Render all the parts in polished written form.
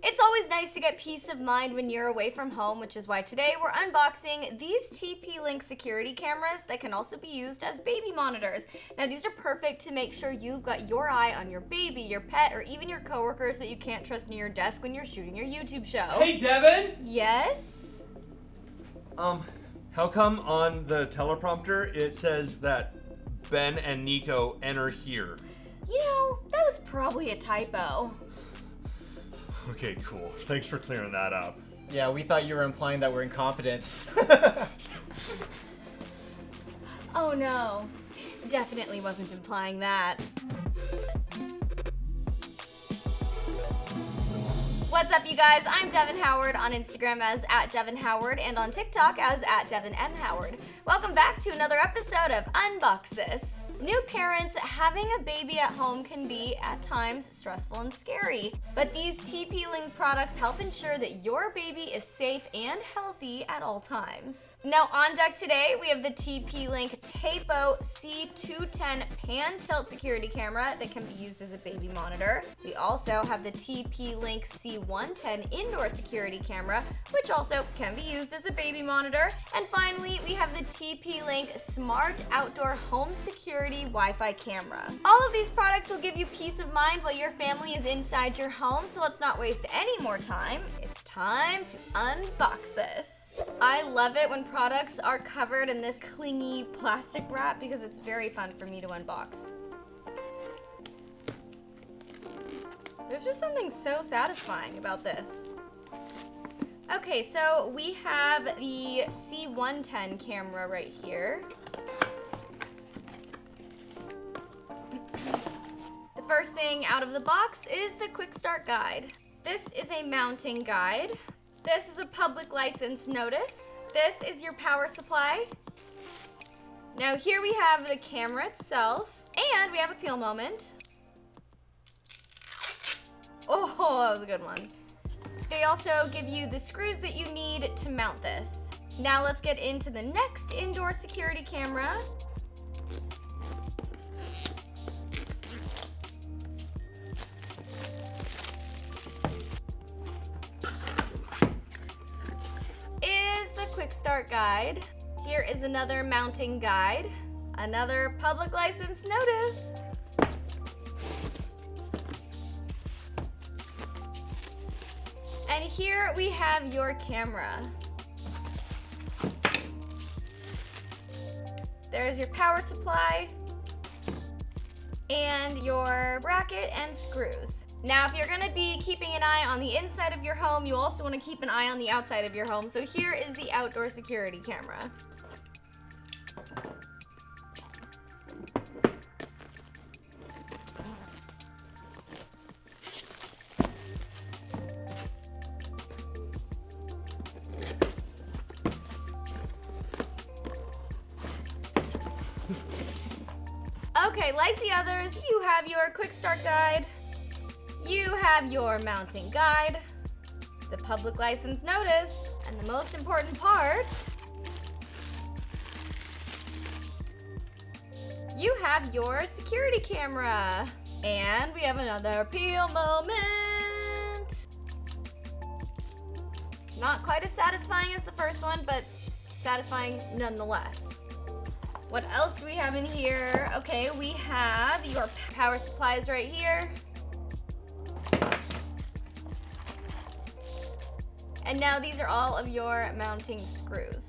It's always nice to get peace of mind when you're away from home, which is why today we're unboxing these TP-Link security cameras that can also be used as baby monitors. Now these are perfect to make sure you've got your eye on your baby, your pet, or even your coworkers that you can't trust near your desk when you're shooting your YouTube show. Hey Devin! Yes? How come on the teleprompter it says that Ben and Nico enter here? You know, that was probably a typo. Okay, cool. Thanks for clearing that up. Yeah, we thought you were implying that we're incompetent. Oh no, definitely wasn't implying that. What's up, you guys? I'm Devin Howard on Instagram as @DevinHoward and on TikTok as @DevinMHoward. Welcome back to another episode of Unbox This. New parents, having a baby at home can be, at times, stressful and scary. But these TP-Link products help ensure that your baby is safe and healthy at all times. Now on deck today, we have the TP-Link Tapo C210 Pan Tilt Security Camera that can be used as a baby monitor. We also have the TP-Link C110 Indoor Security Camera, which also can be used as a baby monitor. And finally, we have the TP-Link Smart Outdoor Home Security Wi-Fi camera. All of these products will give you peace of mind while your family is inside your home, so let's not waste any more time. It's time to unbox this. I love it when products are covered in this clingy plastic wrap because it's very fun for me to unbox. There's just something so satisfying about this. Okay, so we have the C110 camera right here. First thing out of the box is the quick start guide. This is a mounting guide. This is a public license notice. This is your power supply. Now here we have the camera itself, and we have a peel moment. Oh, that was a good one. They also give you the screws that you need to mount this. Now let's get into the next indoor security camera. Quick start guide. Here is another mounting guide, another public license notice. And here we have your camera. There's your power supply and your bracket and screws. Now, if you're gonna be keeping an eye on the inside of your home, you also wanna keep an eye on the outside of your home. So here is the outdoor security camera. Okay, like the others, you have your quick start guide. You have your mounting guide, the public license notice, and the most important part, you have your security camera. And we have another peel moment. Not quite as satisfying as the first one, but satisfying nonetheless. What else do we have in here? Okay, we have your power supplies right here. And now these are all of your mounting screws.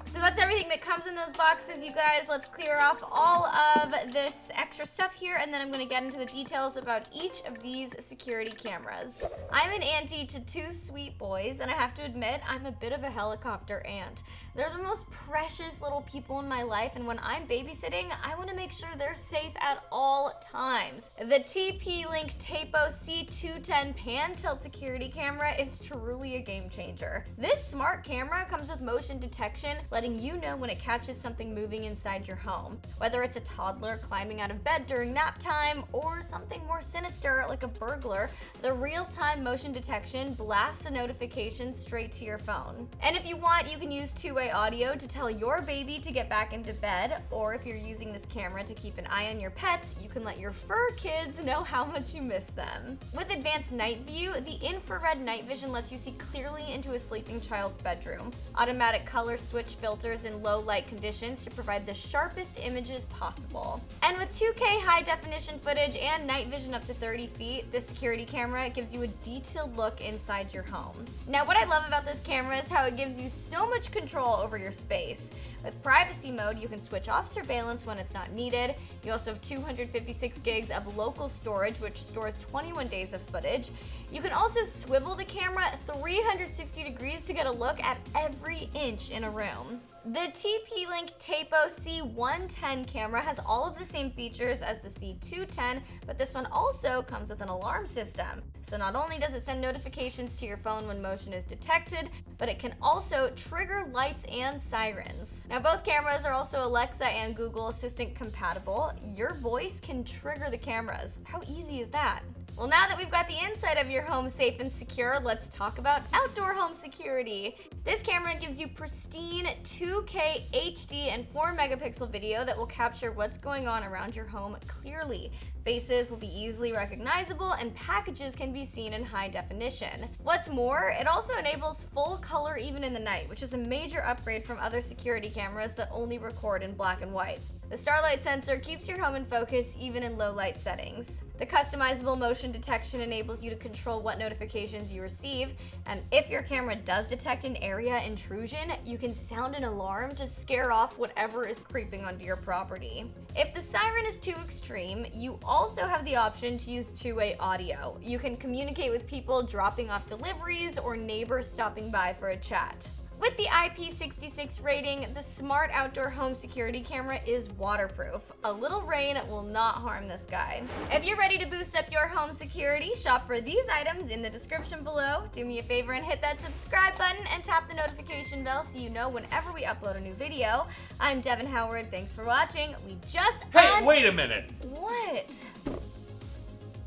So that's everything that comes in those boxes, you guys. Let's clear off all of this extra stuff here, and then I'm gonna get into the details about each of these security cameras. I'm an auntie to two sweet boys, and I have to admit, I'm a bit of a helicopter aunt. They're the most precious little people in my life, and when I'm babysitting, I wanna make sure they're safe at all times. The TP-Link Tapo C210 Pan Tilt Security Camera is truly a game changer. This smart camera comes with motion detection, letting you know when it catches something moving inside your home. Whether it's a toddler climbing out of bed during nap time or something more sinister like a burglar, the real-time motion detection blasts a notification straight to your phone. And if you want, you can use two-way audio to tell your baby to get back into bed, or if you're using this camera to keep an eye on your pets, you can let your fur kids know how much you miss them. With advanced night view, the infrared night vision lets you see clearly into a sleeping child's bedroom. Automatic color switch filters in low light conditions to provide the sharpest images possible. And with 2K high definition footage and night vision up to 30 feet, this security camera gives you a detailed look inside your home. Now, what I love about this camera is how it gives you so much control over your space. With privacy mode, you can switch off surveillance when it's not needed. You also have 256 gigs of local storage, which stores 21 days of footage. You can also swivel the camera 360 degrees to get a look at every inch in a room. The TP-Link Tapo C110 camera has all of the same features as the C210, but this one also comes with an alarm system. So not only does it send notifications to your phone when motion is detected, but it can also trigger lights and sirens. Now, both cameras are also Alexa and Google Assistant compatible. Your voice can trigger the cameras. How easy is that? Well, now that we've got the inside of your home safe and secure, let's talk about outdoor home security. This camera gives you pristine 2K HD and 4 megapixel video that will capture what's going on around your home clearly. Faces will be easily recognizable and packages can be seen in high definition. What's more, it also enables full color even in the night, which is a major upgrade from other security cameras that only record in black and white. The starlight sensor keeps your home in focus even in low light settings. The customizable motion detection enables you to control what notifications you receive, and if your camera does detect an area intrusion, you can sound an alarm to scare off whatever is creeping onto your property. If the siren is too extreme, you also have the option to use two-way audio. You can communicate with people dropping off deliveries or neighbors stopping by for a chat. With the IP66 rating, the smart outdoor home security camera is waterproof. A little rain will not harm this guy. If you're ready to boost up your home security, shop for these items in the description below. Do me a favor and hit that subscribe button and tap the notification bell so you know whenever we upload a new video. I'm Devin Howard. Thanks for watching. We just Hey, wait a minute! What?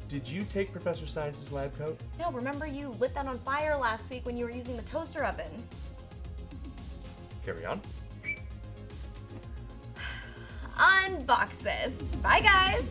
Did you take Professor Science's lab coat? No, remember you lit that on fire last week when you were using the toaster oven. Carry on. Unbox this. Bye, guys.